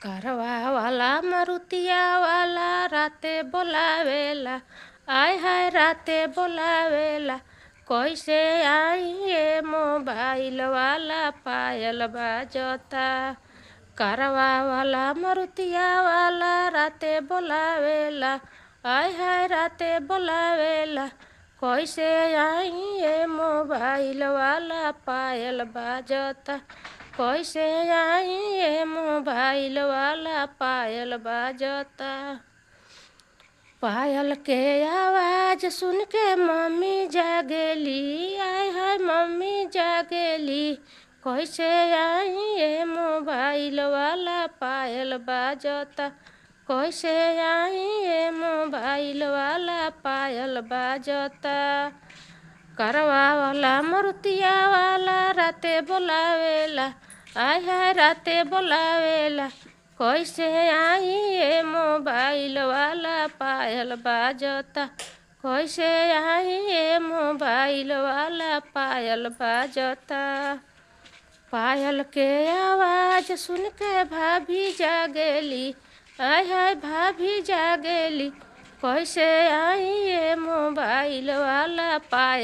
कारवा वाला मारुतिया वाला राते बोलावेला। आय हाय राते बोलावेला। कैसे आई ये मोबाइल वाला पायल बाजता। कारवा वाला मारुतिया वाला राते बोलावेला। आय हाय राते बोलावेला। कैसे आई ये मोबाइल वाला पायल बाजता। कैसे आई ये मोबाइल वाला पायल बाजता। पायल के आवाज सुन के मम्मी जागेली। आय हाय मम्मी जागेली। कैसे आई ये मोबाइल वाला पायल बाजता। कैसे आई ये मोबाइल वाला पायल बाजता। करवा वाला मारुतिया वाला राते बोलावेला। आय हाय राते बोलावेला। कैसे आई ये मोबाइल वाला पायल बाजता। कैसे आई ये मोबाइल वाला पायल बाजता। पायल के आवाज सुन के भाभी जागेली। आय हाय भाभी जागेली। कैसे आई ये मोबाइल वाला पायल।